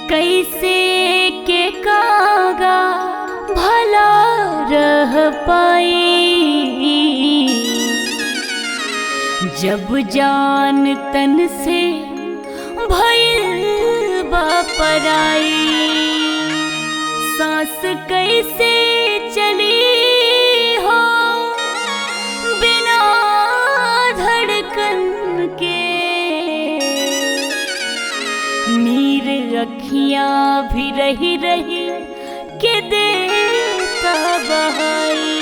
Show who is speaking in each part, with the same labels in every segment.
Speaker 1: कैसे के कागा भला रह पाई जब जान तन से भइल बा पराई। सांस कैसे चली हो बिना धड़कन के, नीर अखियां भी रही रही के देता बहाई।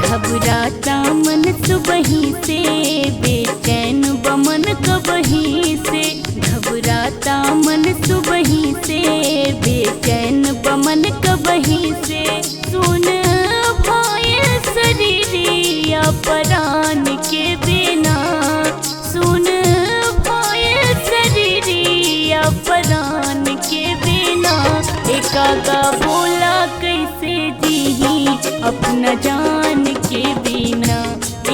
Speaker 1: घबराता मन सुबही से, बेचैन बमन कबही से। घबराता मन सुबही से, बेचैन बमन कबही से। सुन भाई शरीरिया परान के बिना, सुन भाई शरीरिया परान के बिना। एकागा बोला कैसे जीही अपना जान के बिना,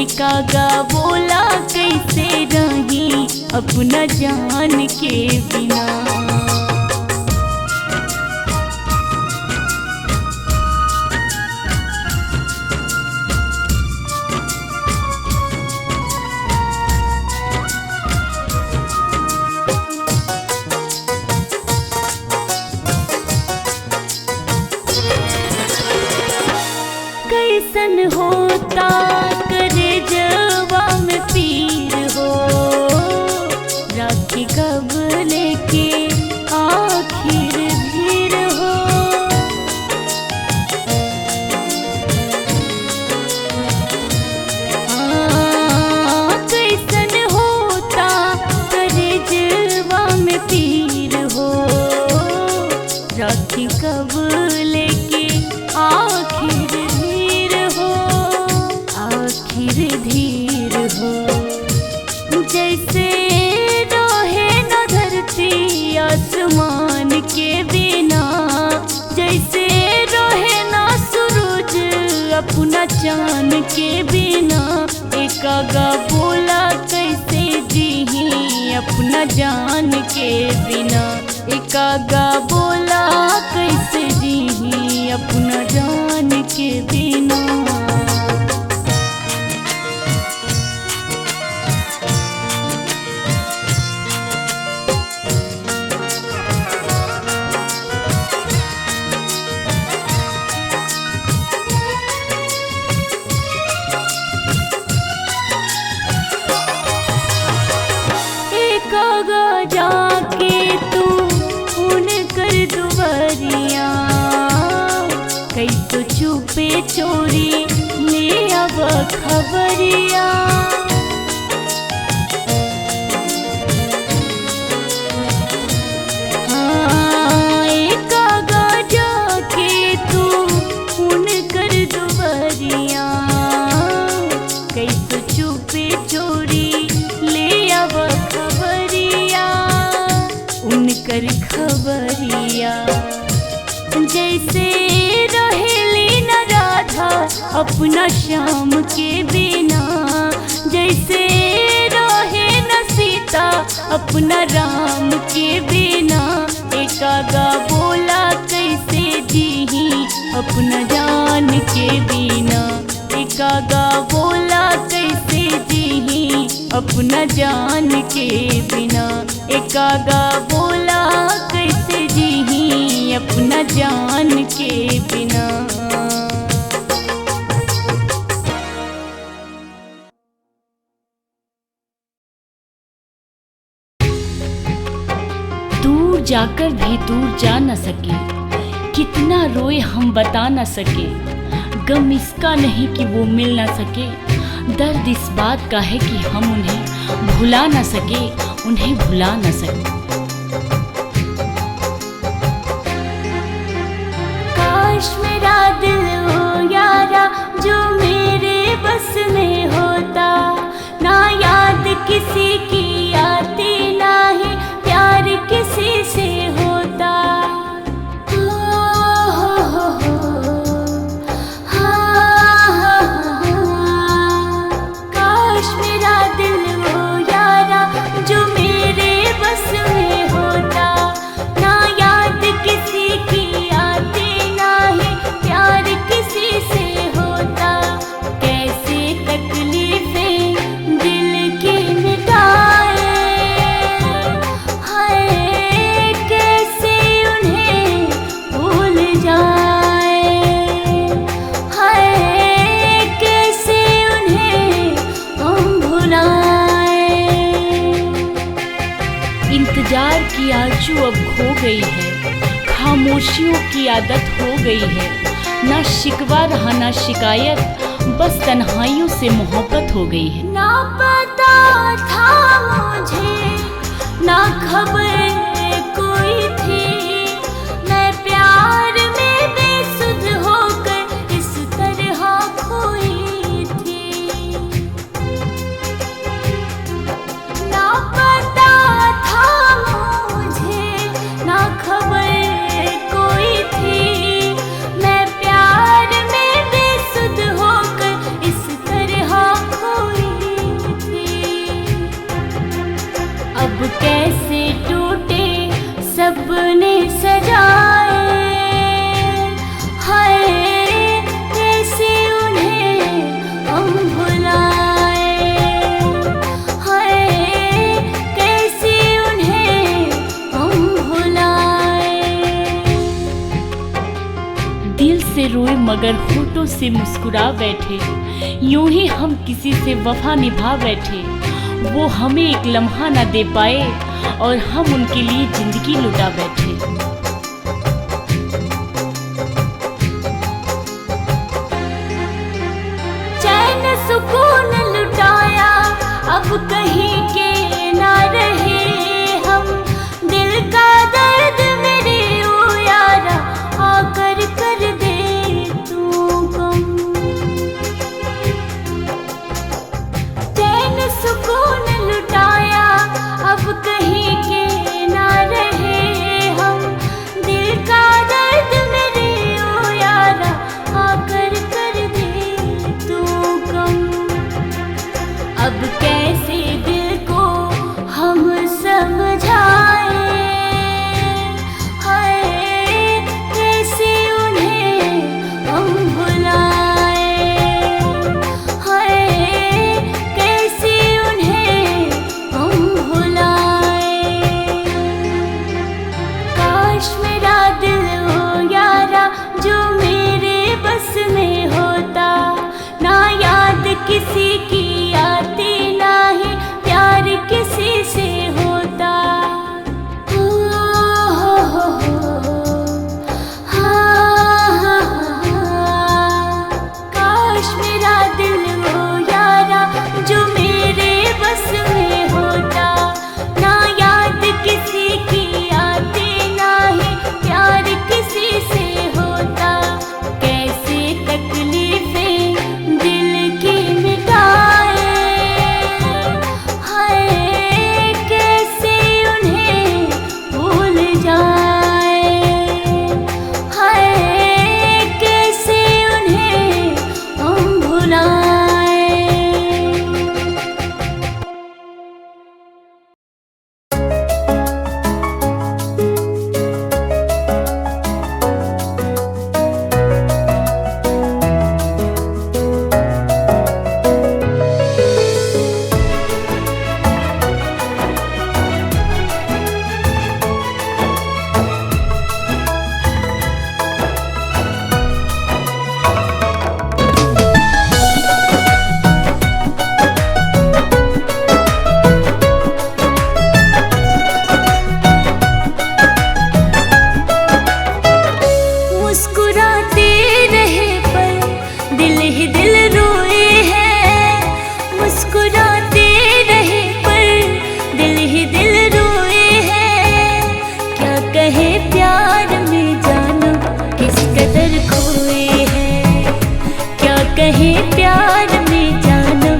Speaker 1: एकागा बोला कैसे रही अपना जान के बिना। कैसन होता करे जवा में पीर हो, राखी कब लेके आखिर भीर हो। कैसन होता करे जवा में पीर हो, राखी कब लेके आखिर धीर हो। जैसे रोहे न धरती आसमान के बिना, जैसे रोहे न सूरज अपना चांद के बिना। एकागा बोला कैसे जीही अपना जान के बिना, एकागा बोला कैसे जीही अपना जान के बिना। एकागा जाके तू उनकर दुआरिया, कैसो चुपे चोरी ले अब खबरिया। एकागा जाके तू उनकर दुआरिया, कैसो चुपे चोरी ले अब खबरिया। उनकर खबरिया जैसे रहेली न राधा अपना श्याम के बिना, जैसे रहे न सीता अपना राम के बिना। एकागा बोला कैसे जीही अपना जान के बिना, एकागा बोला कैसे जीही अपना जान के बिना। एकागा बोला कैसे जीही अपना जान के बिना।
Speaker 2: दूर जाकर भी दूर जा न सके, कितना रोए हम बता न सके। गम इसका नहीं कि वो मिल न सके, दर्द इस बात का है कि हम उन्हें भुला न सके, उन्हें भुला न सके।
Speaker 1: काश मेरा दिल हो यारा जो मेरे बस में होता, ना याद किसी की आती ना ही प्यार किसी से होता।
Speaker 2: इंतजार की आरज़ू अब खो गई है, खामोशियों की आदत हो गई है। ना शिकवा रहा ना शिकायत, बस तन्हाइयों से मोहब्बत हो गई है।
Speaker 1: ना पता था मुझे, ना खबर कोई थी, मैं प्यार में बेसुध होकर इस तरह खोई थी। ना पता था मुझे, ना खबर कोई थी, मैं प्यार में बेसुध होकर इस तरह खोई थी। अब कैसे टूटे सपने सजाए, हाय कैसे उन्हें हम भुलाए, हाय कैसे उन्हें हम भुलाए।
Speaker 2: दिल से रोए मगर होठों से मुस्कुरा बैठे, यूं ही हम किसी से वफा निभा बैठे। वो हमें एक लम्हा ना दे पाए और हम उनके लिए जिंदगी लुटा बैठे।
Speaker 1: चैन सुकून लुटाया अब कहीं के ना रहे हम, दिल का दर्द मेरे ओ यारा आकर कर दे तू गम। चैन सुकून लुटाया अब कहीं के ना रहे हम, दिल का दर्द मेरे ओ यारा आकर कर दे तू गम। अब कैसे दिल को हम समझाएं, हाय कैसे उन्हें हम भुलाएं, हाय कैसे उन्हें हम भुलाएं। काश मेरा दिल हो यारा जो मेरे बस में होता, ना याद किसी की आती ना ही प्यार किसी से होता। हो हाँ, काश मेरा दिल हो यारा जो मेरे बस में होता, ना याद किसी की आती ना ही प्यार किसी से होता। कैसे तकलीफें दिल की मिटाए, हाय कैसे उन्हें भूल जाए, हाय कैसे उन्हें हम भुलाएं। मुस्कुराते रहे पर दिल ही दिल रोए हैं, मुस्कुराते रहे पर दिल ही दिल रोए हैं। क्या कहे प्यार में जानो किस कदर खोए हैं, क्या कहे प्यार में जानो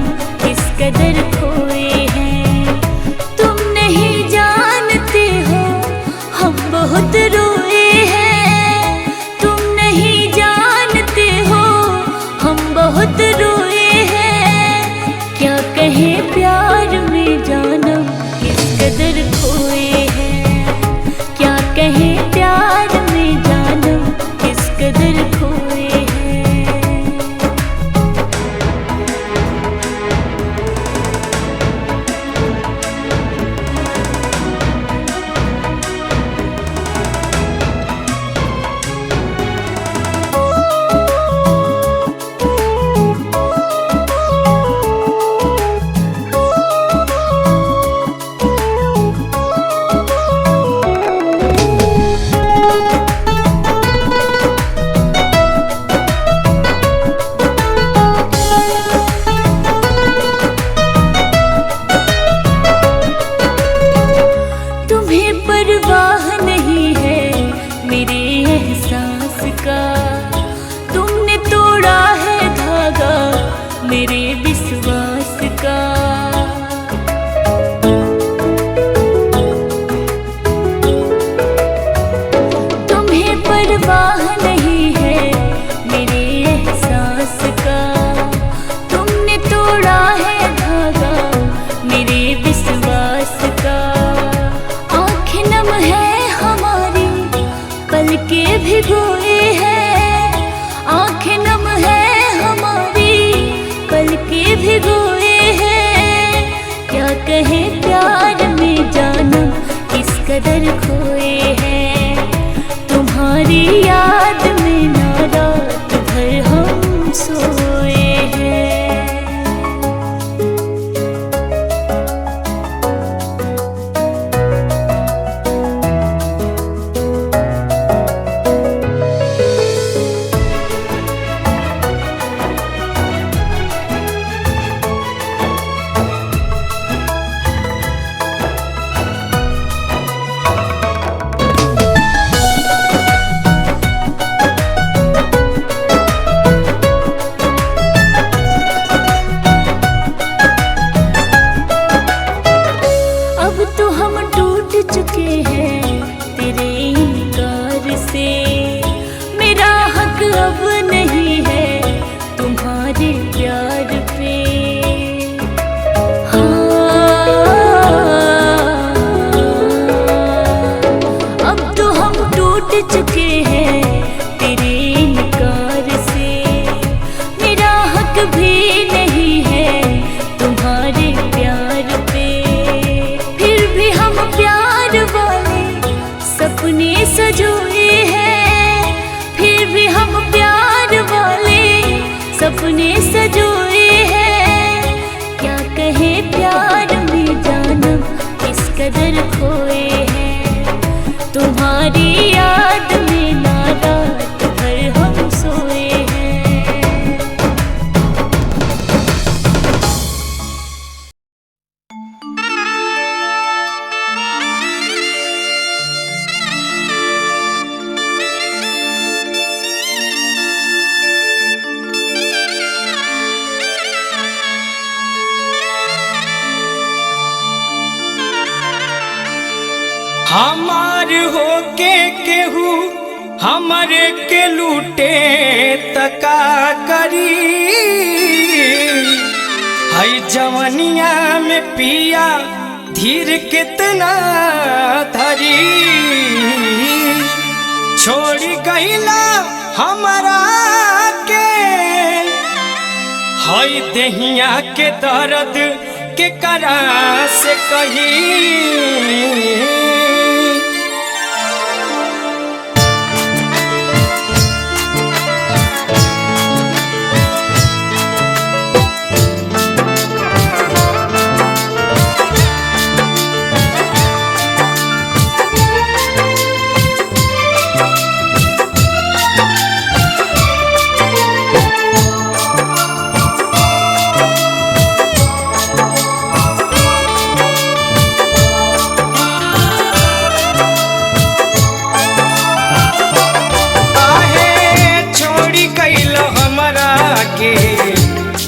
Speaker 1: किस कदर खोए हैं। तुम नहीं जानते हो हम बहुत रोए हैं, तुम नहीं जानते हो हम बहुत रोए हैं। क्या कहे प्यार में जानो किस कदर खोए हैं, क्या कहे प्यार में जानो किस कदर खोए हैं। कदर खोए हैं। तुम्हारी याद में ना रात भर हम सोए हैं। चुके हैं तेरे इनकार से, मेरा हक भी नहीं है तुम्हारे प्यार पे। फिर भी हम प्यार वाले सपने सजोए हैं, फिर भी हम प्यार वाले सपने सजोए हैं। क्या कहे प्यार में जानम इस कदर खोए हैं। तुम्हारी याद में ना रात भर हम सोए हैं।
Speaker 3: हमार होके केहू हमरे के लूटे तका करी। हई जवनिया में पिया धीर कितना धरी। छोड़ी गईला हमरा के हई देहिया के दर्द के करा से कही।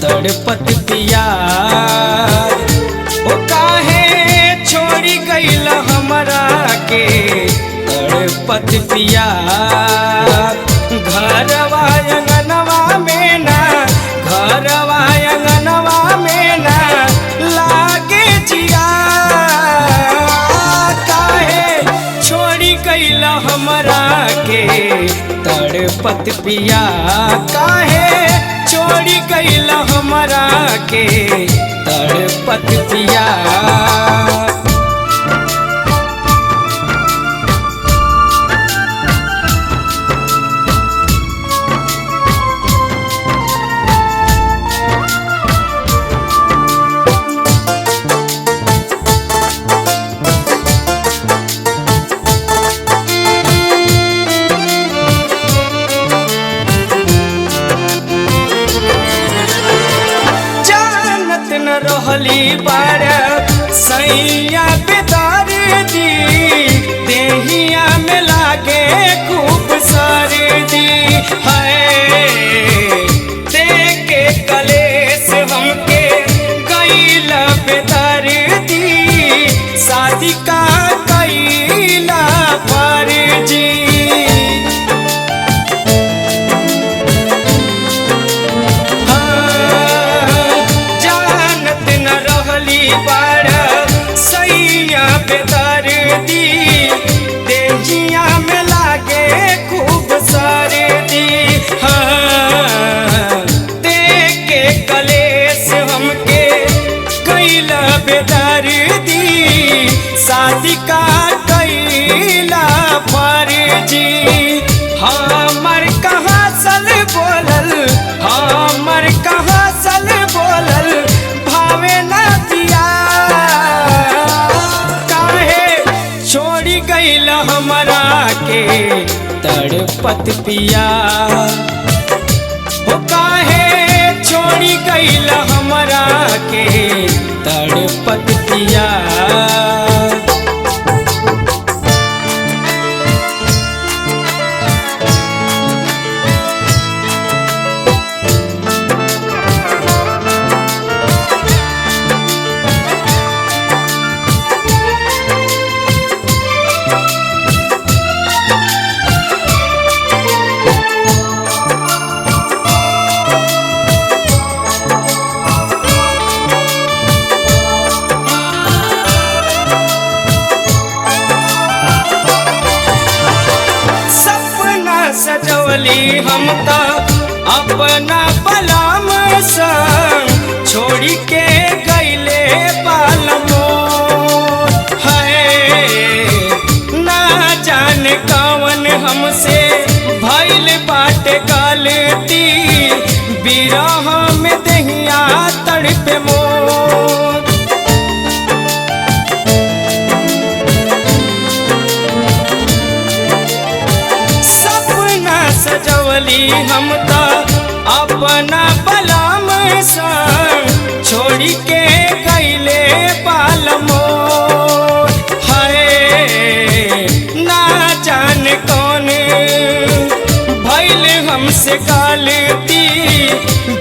Speaker 3: तड़पत पिया ओ काहे छोड़ी गईल हमरा के तड़पत पिया। घरवा अंगनवा में ना, घरवा अंगनवा में ना लागे जिया। काहे छोड़ी गईल हमरा के तड़पत पिया। काहे छोड़ी गईल हमरा के तड़पत पिया। रहली बार सैया बेदार दी, देहिया में लागे खूब सर्दी है। देखे कलेस हमके गईल बेदार दी, शादी का कैला फर्जी। बेदार दी देहिया में लागे खूब सर्दी। हाँ देखे कलेस हमके कैला बेदार दी, शादी का तड़पत पिया हो काहे छोड़ी गईल हमरा के तड़पत पिया। सजवली हम तो अपना बलम संग छोड़ी के गईले बालमो है ना जाने कौन हमसे भइल बाटे गलती बिरह में दहिया तड़पे मोर। सजवली हम तो अपना बलम संग छोड़ी के गईले बालमो है ना जाने कौन भइल हमसे गलती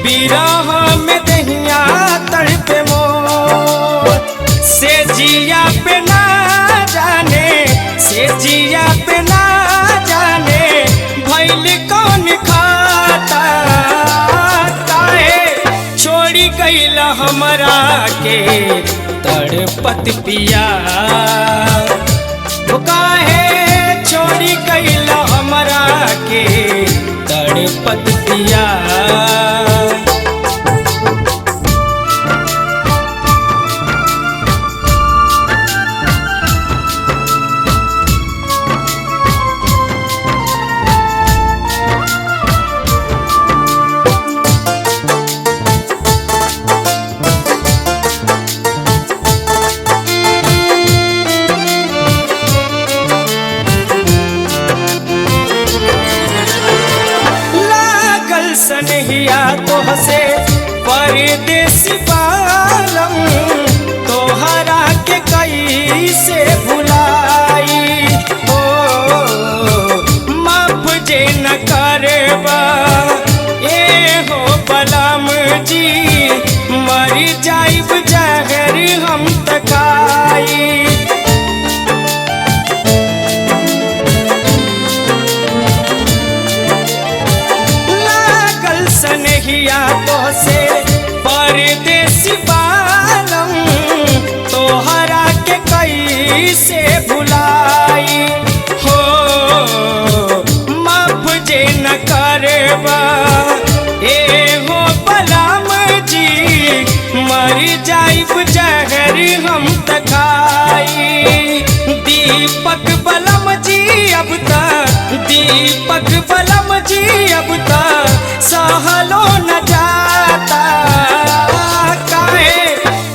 Speaker 3: बिरह में दहिया तड़पे मोर। से जिया पे ना जाने से जिया पे ना जाने भइल कौन खाता काहे छोड़ी गईल हमरा के तड़पत पिया हो काहे छोड़ी गईल हमरा के तड़पत पिया। सनहिया तोहसे परदेसी बालम तोहरा के कैसे भुलाई ओ माफ जे न करबा ए हो बलम जी मर जाइब जहर हम तकाई। सनहिया तोहसे परदेसी बालम तोहरा के कैसे भुलाई हो माफ जे न करबा ए हो बलम जी मर जाइब जहर हम तकाई। दीपक बलम जी अब तक दीपक बलम जी अब तक सहलो न जाता काहे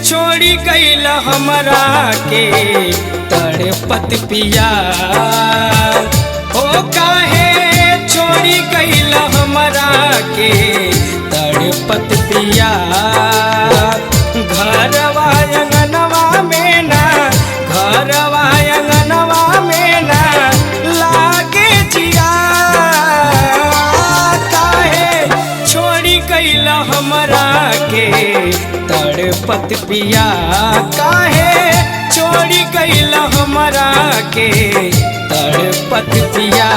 Speaker 3: छोड़ी गईल हमरा के तड़पत पिया हो काहे छोड़ी गईल हमरा के तड़पत पिया। घरवा अंगनवा में ना घरवा अंगनवा में ना लागे जिया गईल हमरा के तड़पत पिया काहे छोड़ी गईल हमरा के तड़पत पिया।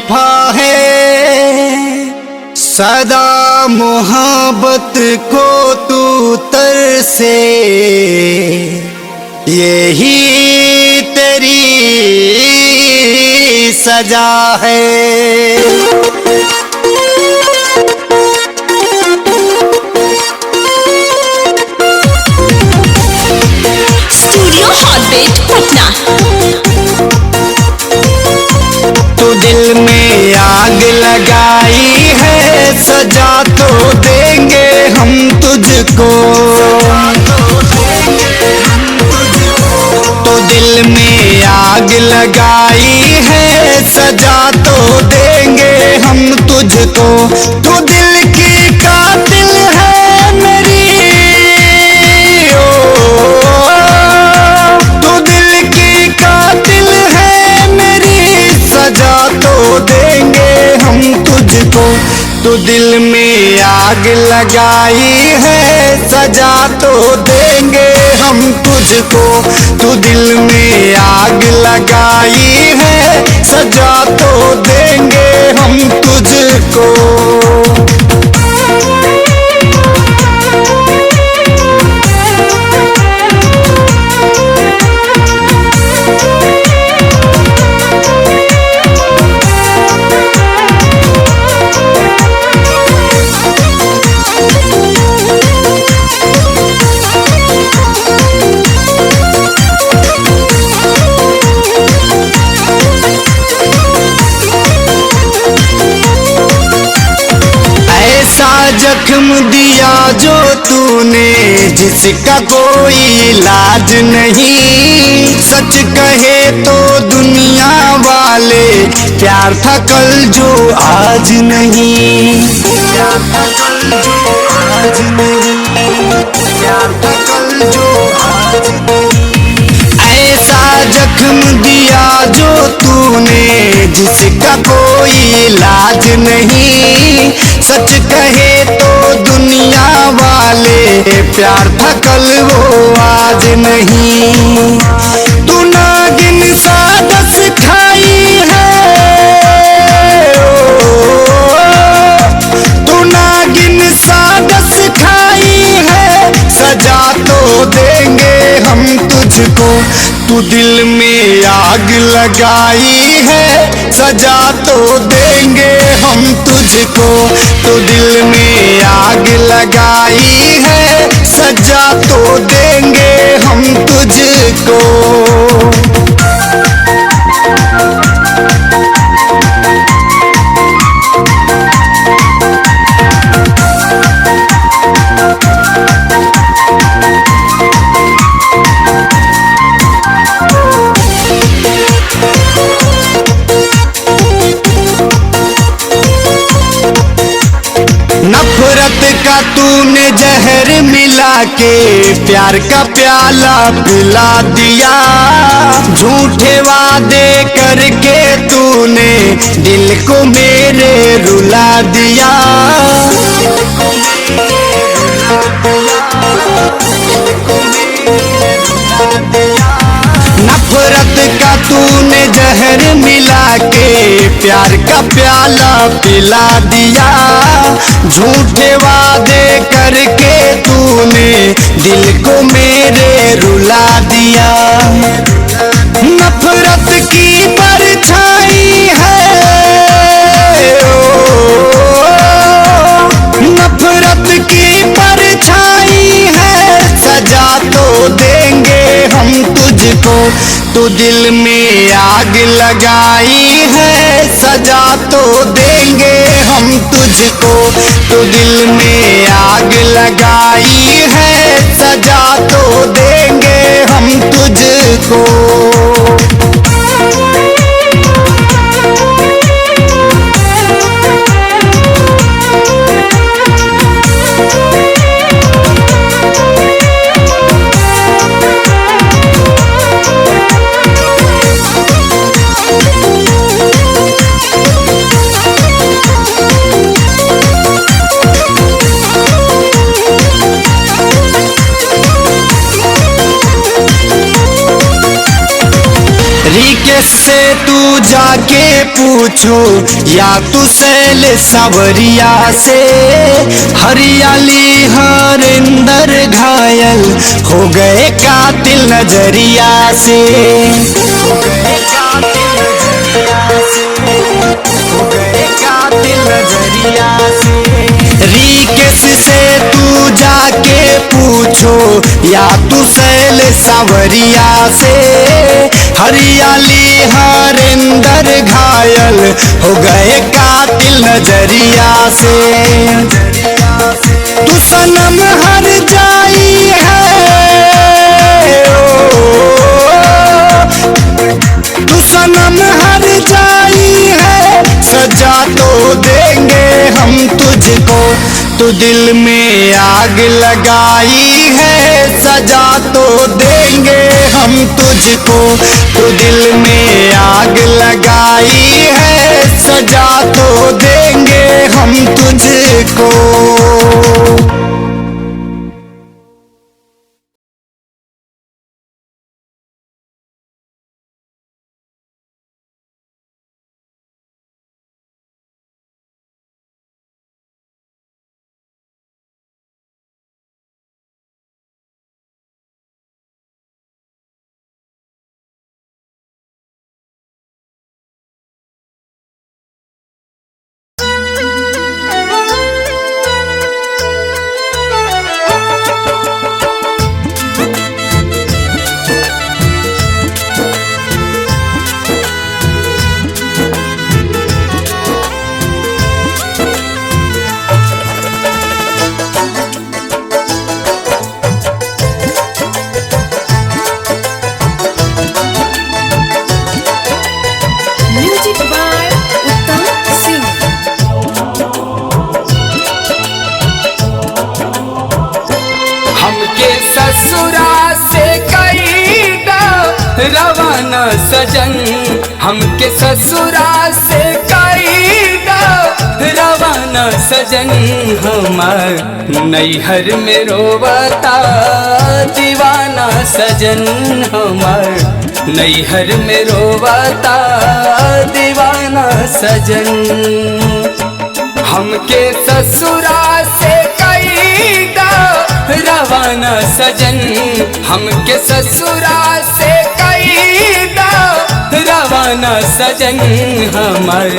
Speaker 4: बेवफा है, सदा मोहब्बत को तू तरसे, यही तेरी सजा है।
Speaker 5: Studio Hotbit Patna.
Speaker 4: तू दिल में आग लगाई है, सजा तो देंगे हम तुझको। तो दिल में आग लगाई है, सजा तो देंगे हम तुझको। तू दिल की कातिल है मेरी, ओ तू दिल की कातिल है मेरी, सजा तो देंगे हम तुझको। तू दिल में आग लगाई है, सजा तो देंगे हम तुझको। तू दिल में आग लगाई है, सजा तो देंगे हम तुझको। जख्म दिया जो तूने, जिसका कोई इलाज नहीं। सच कहे तो दुनिया वाले, प्यार था कल जो आज नहीं। प्यार था कल जो आज नहीं, प्यार था कल जो आज नहीं। ऐसा जख्म दिया जो तूने, जिसका कोई इलाज नहीं। सच कहे तो दुनिया वाले, प्यार था कल वो आज नहीं। तू नागिन सा दस खाई है, तू नागिन सा दस खाई है, सजा तो देंगे हम तुझको। तू दिल में आग लगाई है, सजा तो देंगे हम तुझको। तू दिल में आग लगाई है, सजा तो देंगे हम तुझको। नफरत का तूने जहर मिला के, प्यार का प्याला पिला दिया। झूठे वादे करके तूने, दिल को मेरे रुला दिया। नफरत का तूने जहर मिला के, प्यार का प्याला पिला दिया। झूठे वादे करके तूने, दिल को मेरे रुला दिया। नफरत की परछाई है, नफरत की परछाई है, सजा तो देंगे हम तुझको। तू दिल में आग लगाई है, सजा तो देंगे हम तुझको। तू दिल में आग लगाई है, सजा तो देंगे हम तुझको। से तू जाके पूछो या तू सैल सावरिया से, हरियाली हरिंदर घायल हो गए कातिल नजरिया से, हो गए कातिल नजरिया से, हो गए कातिल नजरिया से। रीकेस से तू जाके पूछो या तू सैल सावरिया से, हरियाली हरिंदर घायल हो गए कातिल नजरिया से। तू सनम हर जाई है, तू सनम हर जाई है, सजा तो देंगे हम तुझको, तू दिल में आग लगाई है, सजा तो देंगे हम तुझको, तू दिल में आग लगाई है, सजा तो देंगे हम तुझको।
Speaker 3: रवाना सजन हमके ससुरा से कईदा रवाना सजन, हमार नैहर में रोवता दीवाना सजन, हमार नैहर में रोवता दीवाना सजन। हमके ससुरा से कईदा रवाना सजन, हमके ससुरा से कईदा रवाना सजन, हमार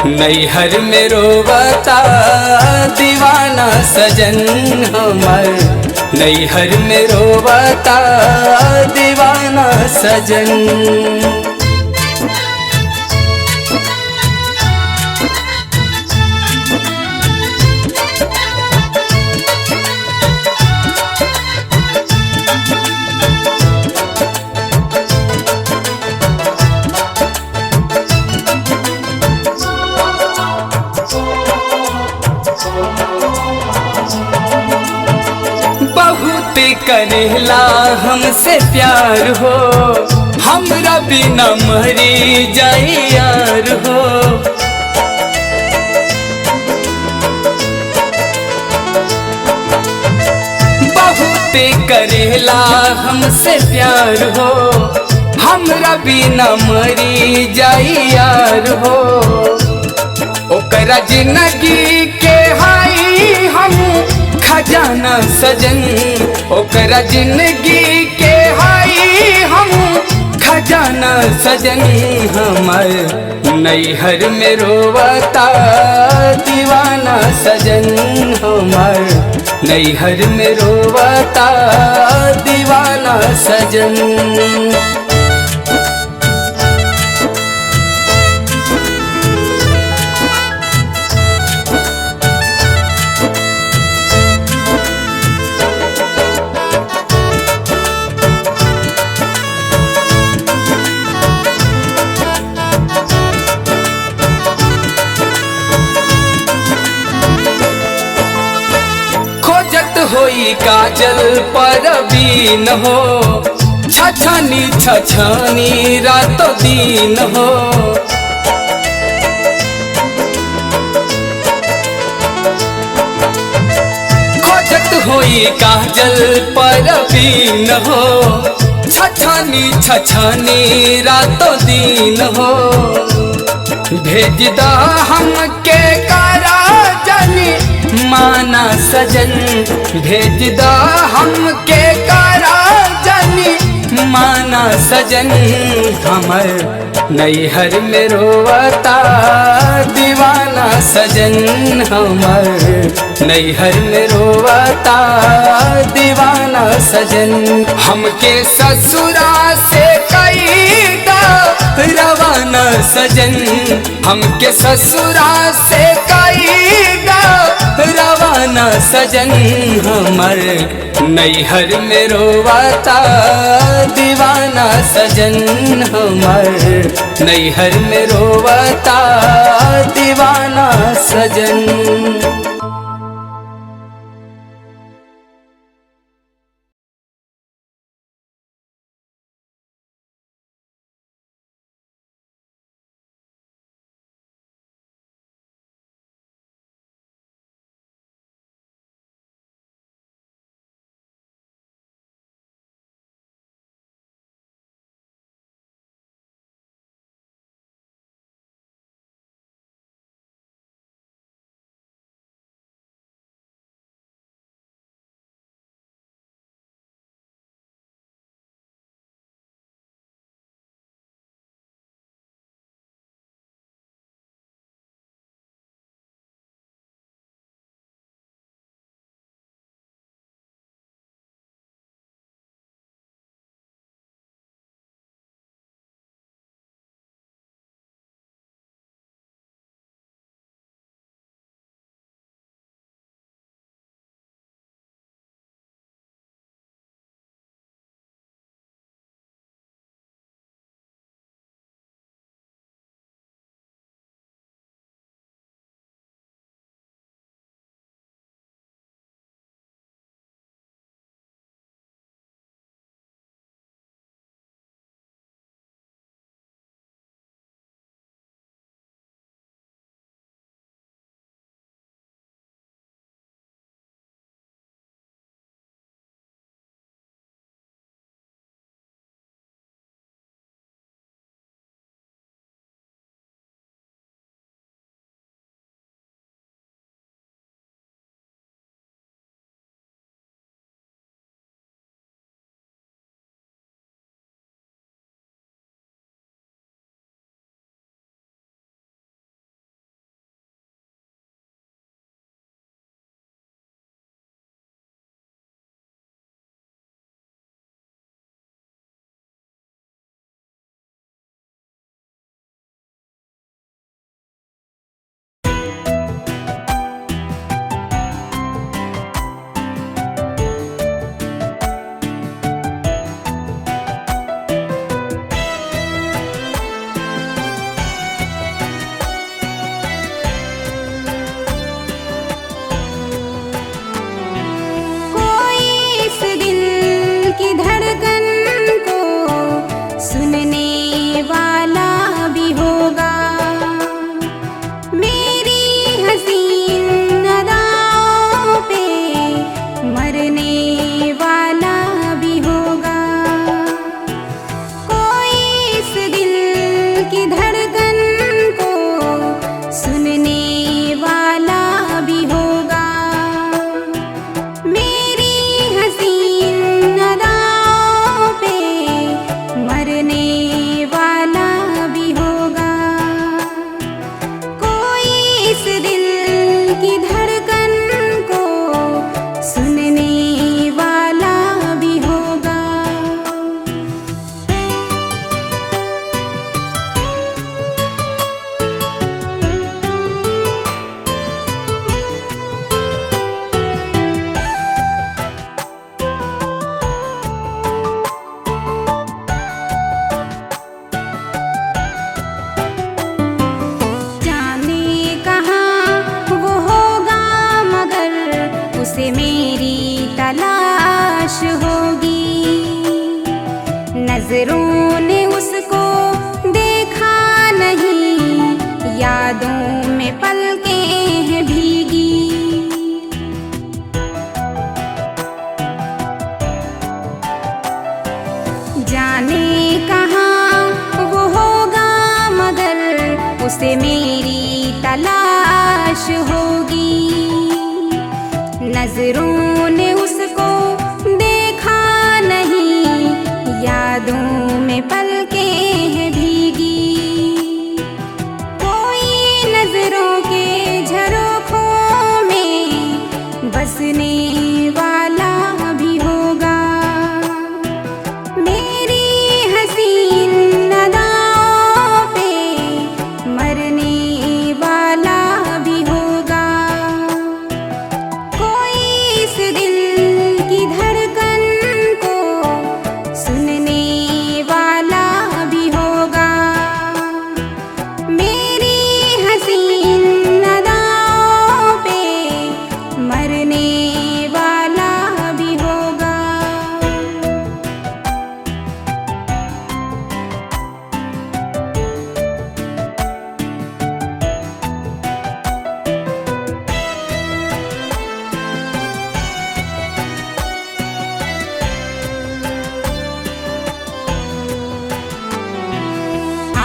Speaker 3: नैहर में रोवता दीवाना सजन, हमार नैहर में रोवता दीवाना सजन। करेला हमसे प्यार हो, हमरा बिना मरी जाई यार हो। बहुत करेला हमसे प्यार हो, हमरा बिना मरी जाई यार हो। ओकरा जिंदगी के हाई हम खजाना सजन, ओकरा जिंदगी के हाई हम खजाना सजन, हमार नैहर में रोवता दीवाना सजन, हमार नैहर में रोवता दीवाना सजन। होई काजल पर बीन हो, छछनी छछनी रातों दिन हो। खोजत होई काजल पर बीन हो, छछनी छछनी रातों दिन हो, भेज दा हमके करा जानी माना सजन, भेज दा हमके करा जानी माना सजन। हमर नैहर में रोवता दीवाना सजन, हमर नैहर में रोवता दीवाना सजन। हमके ससुरा से कईदा रवाना सजन, हमके ससुरा से कईदा रवाना सजन। हमर नैहर में रोवता दीवाना सजन, हमर नैहर में रोवता दीवाना सजन।
Speaker 6: नजरों ने उसको देखा नहीं, यादों में पलकें हैं भीगी। जाने कहाँ वो होगा, मगर उसे मेरी तलाश होगी। नजरों ने उसको देखा नहीं, यादों में पलकें हैं भीगी। कोई नजरों के झरोखों में बसने वाला भी होगा। मेरी हसीन अदाओं पे मरने वाला भी होगा। कोई इस दिल की धड़कन को सुनने वाला भी होगा। मेरी हसीन अदाओं पे मरने वाला भी होगा।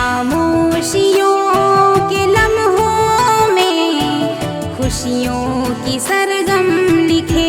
Speaker 6: खामोशियों के लम्हों में खुशियों की सरगम लिखे